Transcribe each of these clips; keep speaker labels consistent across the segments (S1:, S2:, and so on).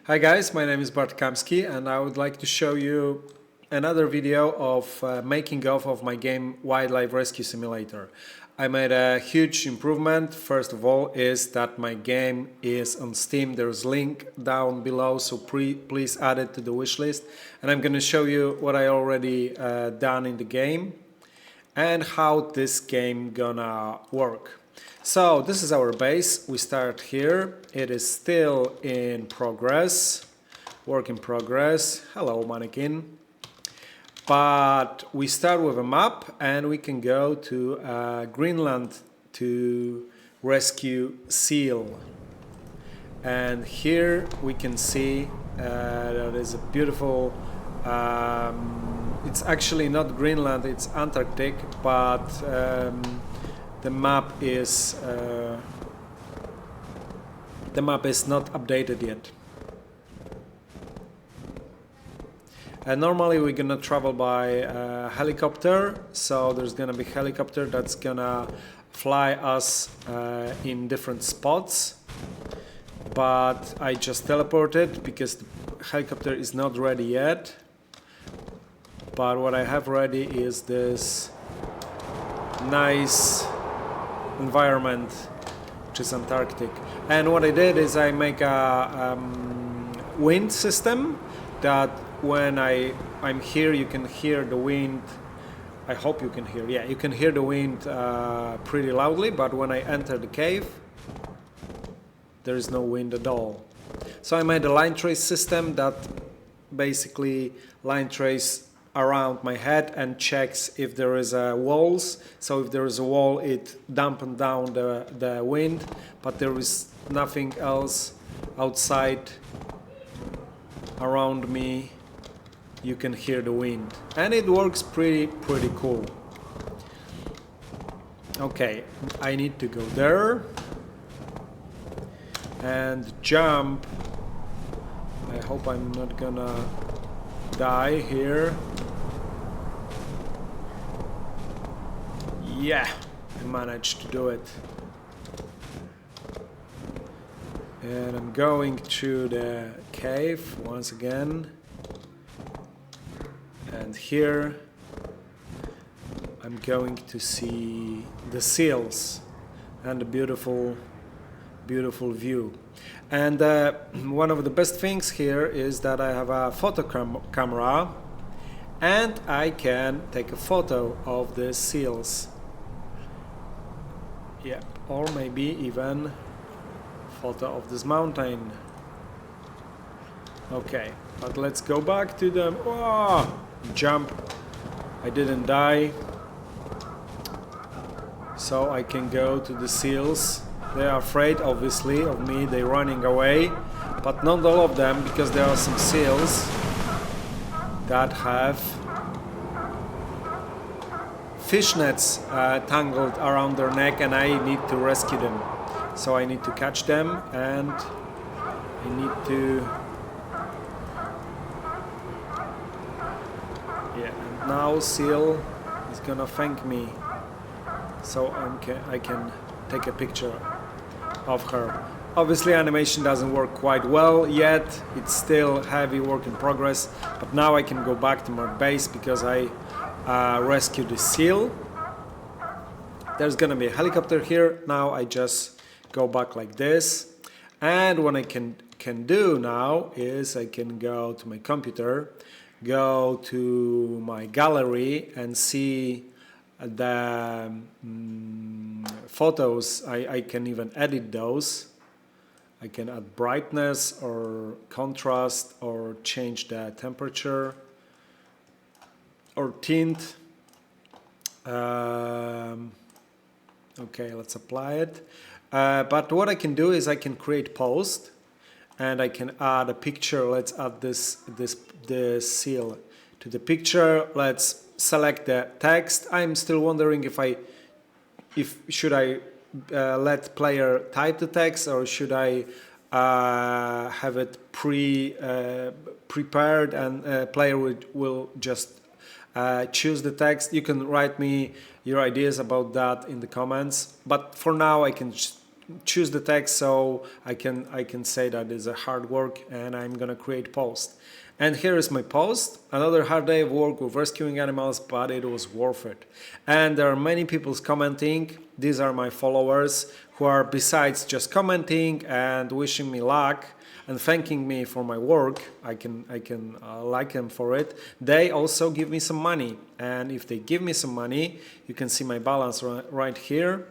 S1: Hi guys, my name is Bart Kamski and I would like to show you another video of making of my game Wildlife Rescue Simulator. I made a huge improvement. First of all is that my game is on Steam. There's a link down below, so please add it to the wish list. And I'm going to show you what I already done in the game and how this game gonna work. So this is our base. We start here. It is still in progress, work in progress. Hello, mannequin. But we start with a map and we can go to Greenland to rescue seal. And here we can see that is a beautiful it's actually not Greenland, it's Antarctic, but the map is not updated yet. Normally we're gonna travel by helicopter, so there's gonna be helicopter that's gonna fly us in different spots. But I just teleported because the helicopter is not ready yet. But what I have ready is this nice environment, which is Antarctic. And what I did is I make a wind system that when I'm here you can hear the wind. I hope you can hear. Yeah, you can hear the wind pretty loudly, but when I enter the cave there is no wind at all. So I made a line trace system that basically line trace around my head and checks if there is walls. So if there is a wall, it dampen down the wind, but there is nothing else outside around me. You can hear the wind and it works pretty cool. Okay, I need to go there and jump. I hope I'm not gonna die here. Yeah, I managed to do it. And I'm going through the cave once again. And here I'm going to see the seals and the beautiful view. And one of the best things here is that I have a photo camera and I can take a photo of the seals. Yeah, or maybe even photo of this mountain. Okay, but let's go back to the jump. I didn't die, so I can go to the seals. They are afraid, obviously, of me. They're running away, but not all of them, because there are some seals that have fishnets tangled around their neck, and I need to rescue them. So I need to catch them, and I need to... Yeah, and now seal is gonna thank me, so I can take a picture of her. Obviously animation doesn't work quite well yet, it's still heavy work in progress, but now I can go back to my base because I rescued the seal. There's gonna be a helicopter here. Now I just go back like this, and what I can do now is I can go to my computer, go to my gallery and see the photos. I can even edit those. I can add brightness or contrast or change the temperature or tint. Okay, let's apply it. But what I can do is I can create post and I can add a picture. Let's add this seal to the picture. Let's select the text. I'm still wondering if should I let player type the text or should I have it prepared and player will just choose the text. You can write me your ideas about that in the comments, but for now I can choose the text so I can say that it's a hard work and I'm gonna create post. And here is my post. Another hard day of work with rescuing animals, but it was worth it. And there are many people commenting. These are my followers who are, besides just commenting and wishing me luck and thanking me for my work, I can like them for it. They also give me some money. And if they give me some money, you can see my balance right here.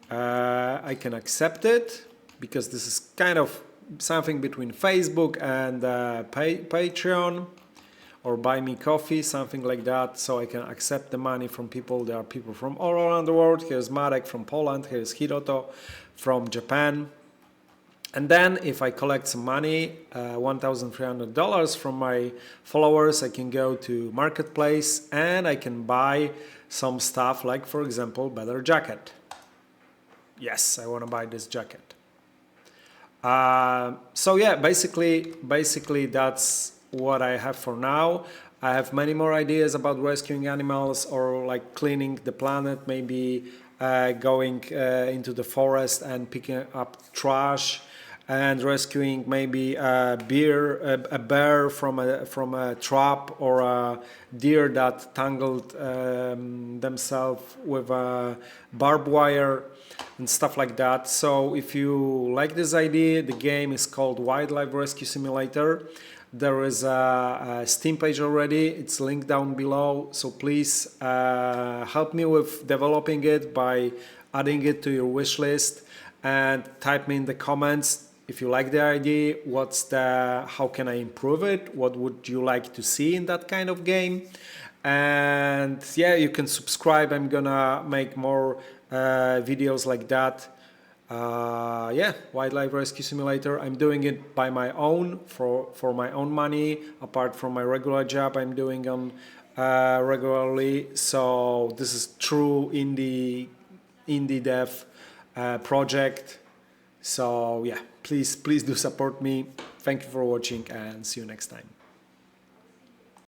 S1: I can accept it because this is kind of something between Facebook and Patreon or buy me coffee, something like that. So I can accept the money from people. There are people from all around the world. Here's Marek from Poland. Here's Hiroto from Japan. And then if I collect some money, $1,300 from my followers, I can go to Marketplace and I can buy some stuff like, for example, better jacket. Yes, I want to buy this jacket. So yeah, basically that's what I have for now. I have many more ideas about rescuing animals or like cleaning the planet, maybe going into the forest and picking up trash and rescuing maybe a bear from a trap, or a deer that tangled themselves with a barbed wire and stuff like that. So if you like this idea, the game is called Wildlife Rescue Simulator. There is a Steam page already. It's linked down below. So please help me with developing it by adding it to your wish list, and type me in the comments if you like the idea, how can I improve it? What would you like to see in that kind of game? And yeah, you can subscribe. I'm gonna make more videos like that. Yeah, Wildlife Rescue Simulator. I'm doing it by my own, for my own money, apart from my regular job I'm doing on regularly. So this is true indie dev project. So yeah, please do support me. Thank you for watching and see you next time.